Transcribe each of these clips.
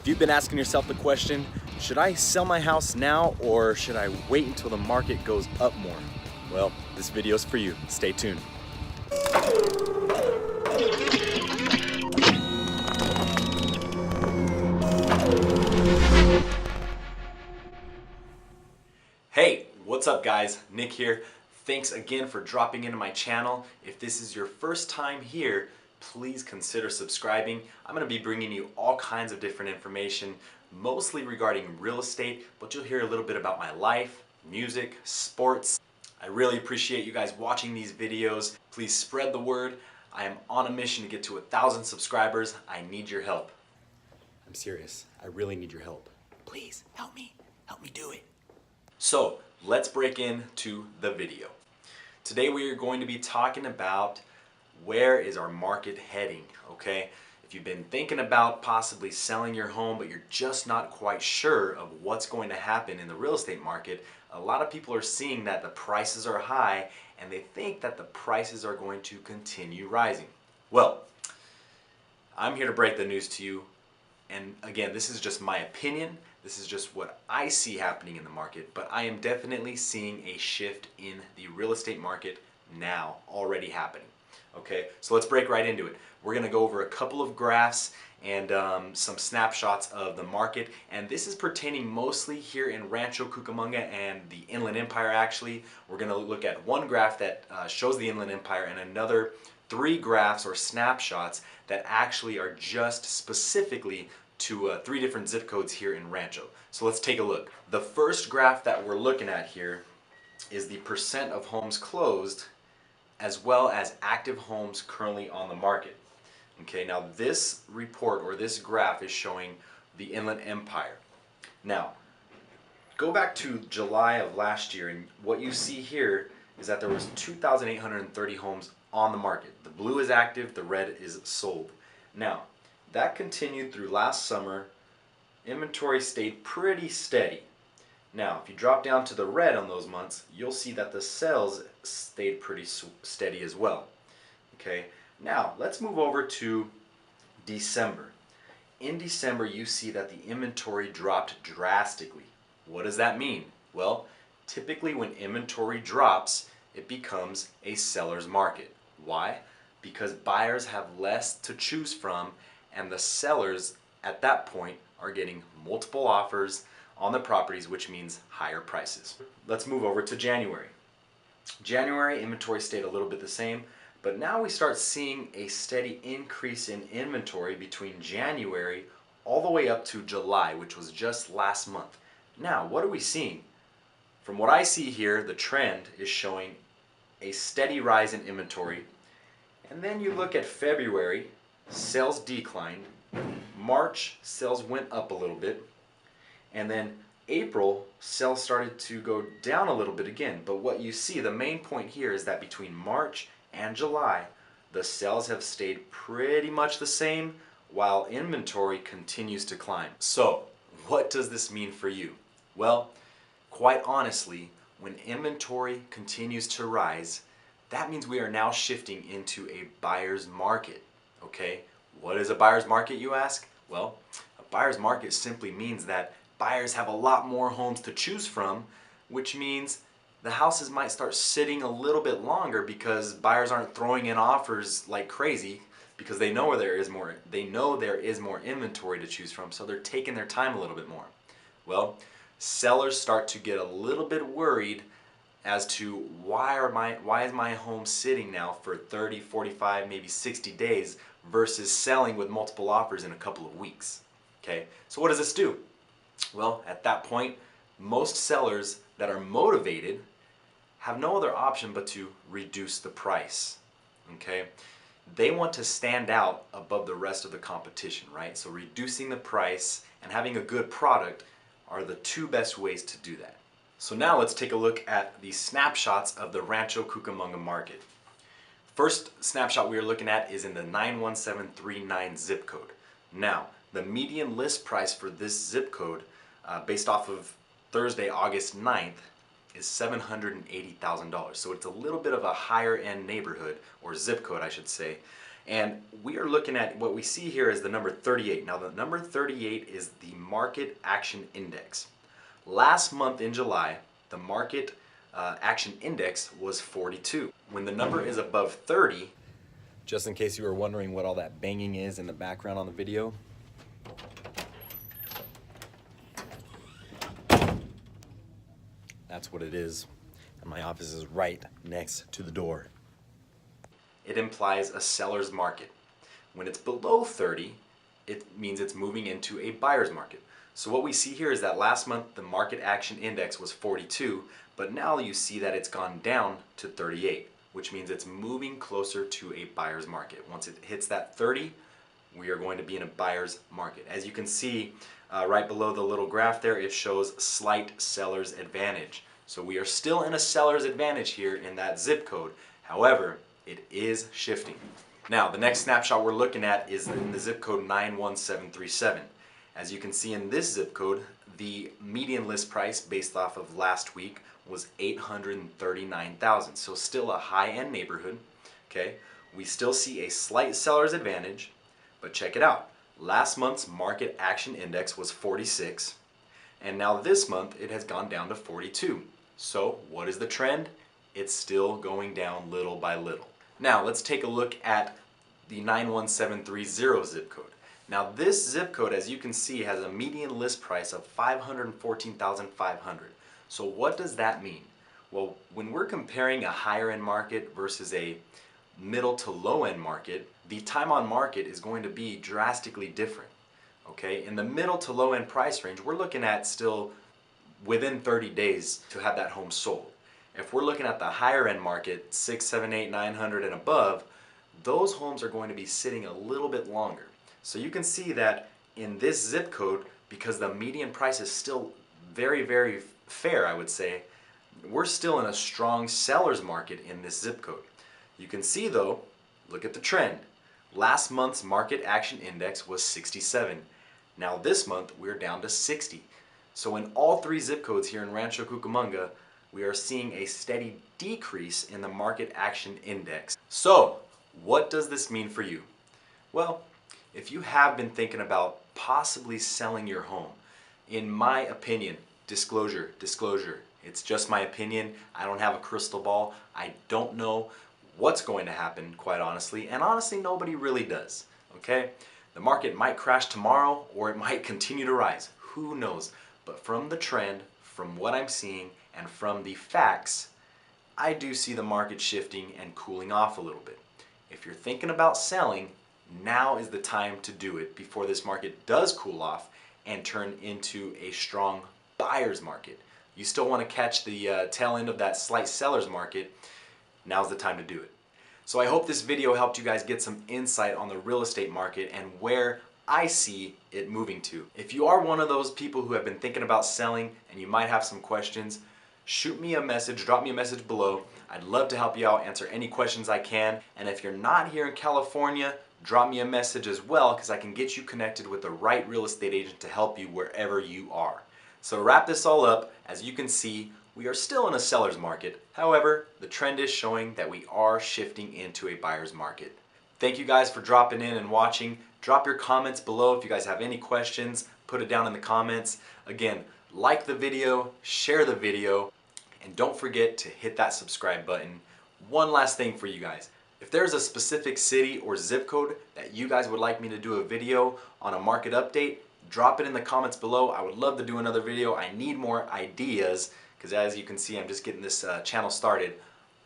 If you've been asking yourself the question, should I sell my house now or should I wait until the market goes up more? Well, this video is for you. Stay tuned. Hey, what's up guys? Nick here. Thanks again for dropping into my channel. If this is your first time here, please consider subscribing. I'm going to be bringing you all kinds of different information, mostly regarding real estate, but you'll hear a little bit about my life, music, sports. I really appreciate you guys watching these videos. Please spread the word. I am on a mission to get to 1,000 subscribers. I need your help. I'm serious. I really need your help. Please help me. Help me do it. So let's break into the video. Today we are going to be talking about where is our market heading, okay? If you've been thinking about possibly selling your home but you're just not quite sure of what's going to happen in the real estate market, a lot of people are seeing that the prices are high and they think that the prices are going to continue rising. Well, I'm here to break the news to you. And again, this is just my opinion. This is just what I see happening in the market, but I am definitely seeing a shift in the real estate market now already happening. Okay, so let's break right into it. We're going to go over a couple of graphs and some snapshots of the market, and this is pertaining mostly here in Rancho Cucamonga and the Inland Empire actually. We're going to look at one graph that shows the Inland Empire and another 3 graphs or snapshots that actually are just specifically to 3 different zip codes here in Rancho. So let's take a look. The first graph that we're looking at here is the percent of homes closed as well as active homes currently on the market. Okay, now this report or this graph is showing the Inland Empire. Now, go back to July of last year and what you see here is that there was 2,830 homes on the market. The blue is active, the red is sold. Now, that continued through last summer. Inventory stayed pretty steady. Now, if you drop down to the red on those months, you'll see that the sales stayed pretty steady as well. Okay, now let's move over to December. In December, you see that the inventory dropped drastically. What does that mean? Well, typically when inventory drops, it becomes a seller's market. Why? Because buyers have less to choose from and the sellers at that point are getting multiple offers on the properties, which means higher prices. Let's move over to January. January inventory stayed a little bit the same, but now we start seeing a steady increase in inventory between January all the way up to July, which was just last month. Now, what are we seeing? From what I see here, the trend is showing a steady rise in inventory. And then you look at February, sales declined. March, sales went up a little bit. And then April, sales started to go down a little bit again. But what you see, the main point here is that between March and July, the sales have stayed pretty much the same while inventory continues to climb. So, what does this mean for you? Well, quite honestly, when inventory continues to rise, that means we are now shifting into a buyer's market. Okay, what is a buyer's market, you ask? Well, a buyer's market simply means that buyers have a lot more homes to choose from, which means the houses might start sitting a little bit longer because buyers aren't throwing in offers like crazy because they know there is more inventory to choose from, so they're taking their time a little bit more. Well, sellers start to get a little bit worried as to why is my home sitting now for 30, 45, maybe 60 days versus selling with multiple offers in a couple of weeks. Okay, so what does this do? Well, at that point, most sellers that are motivated have no other option but to reduce the price. Okay, they want to stand out above the rest of the competition, right? So reducing the price and having a good product are the 2 best ways to do that. So now let's take a look at the snapshots of the Rancho Cucamonga market. First snapshot we are looking at is in the 91739 zip code. Now, the median list price for this zip code, based off of Thursday, August 9th, is $780,000. So it's a little bit of a higher end neighborhood, or zip code I should say. And we are looking at what we see here is the number 38. Now the number 38 is the market action index. Last month in July, the market action index was 42. When the number is above 30, just in case you were wondering what all that banging is in the background on the video, that's what it is. And my office is right next to the door. It implies a seller's market. When it's below 30, it means it's moving into a buyer's market. So what we see here is that last month the market action index was 42, but now you see that it's gone down to 38, which means it's moving closer to a buyer's market. Once it hits that 30, we are going to be in a buyer's market. As you can see right below the little graph there, it shows slight seller's advantage. So we are still in a seller's advantage here in that zip code. However, it is shifting. Now, the next snapshot we're looking at is in the zip code 91737. As you can see in this zip code, the median list price based off of last week was $839,000. So still a high-end neighborhood, okay? We still see a slight seller's advantage, but check it out. Last month's market action index was 46, and now this month it has gone down to 42. So what is the trend? It's still going down little by little. Now let's take a look at the 91730 zip code. Now this zip code, as you can see, has a median list price of $514,500. So what does that mean? Well, when we're comparing a higher end market versus a middle to low end market, the time on market is going to be drastically different. Okay, in the middle to low end price range, we're looking at still within 30 days to have that home sold. If we're looking at the higher end market, 6, 7, 8, 900 and above, those homes are going to be sitting a little bit longer. So you can see that in this zip code, because the median price is still very, very fair, I would say, we're still in a strong seller's market in this zip code. You can see though, look at the trend. Last month's market action index was 67. Now this month we're down to 60. So in all three zip codes here in Rancho Cucamonga, we are seeing a steady decrease in the market action index. So what does this mean for you? Well, if you have been thinking about possibly selling your home, in my opinion, disclosure, it's just my opinion. I don't have a crystal ball. I don't know what's going to happen, quite honestly, and honestly nobody really does, okay? The market might crash tomorrow or it might continue to rise, who knows? But from the trend, from what I'm seeing, and from the facts, I do see the market shifting and cooling off a little bit. If you're thinking about selling, now is the time to do it before this market does cool off and turn into a strong buyer's market. You still want to catch the tail end of that slight seller's market, now's the time to do it. So I hope this video helped you guys get some insight on the real estate market and where I see it moving to. If you are one of those people who have been thinking about selling and you might have some questions, shoot me a message, drop me a message below. I'd love to help you out, answer any questions I can. And if you're not here in California, drop me a message as well, because I can get you connected with the right real estate agent to help you wherever you are. So to wrap this all up, as you can see, we are still in a seller's market. However, the trend is showing that we are shifting into a buyer's market. Thank you guys for dropping in and watching. Drop your comments below if you guys have any questions. Put it down in the comments. Again, like the video, share the video, and don't forget to hit that subscribe button. One last thing for you guys. If there's a specific city or zip code that you guys would like me to do a video on a market update, drop it in the comments below. I would love to do another video. I need more ideas because as you can see, I'm just getting this channel started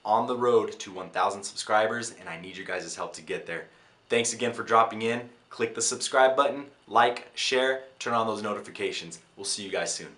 on the road to 1,000 subscribers, and I need your guys' help to get there. Thanks again for dropping in. Click the subscribe button, like, share, turn on those notifications. We'll see you guys soon.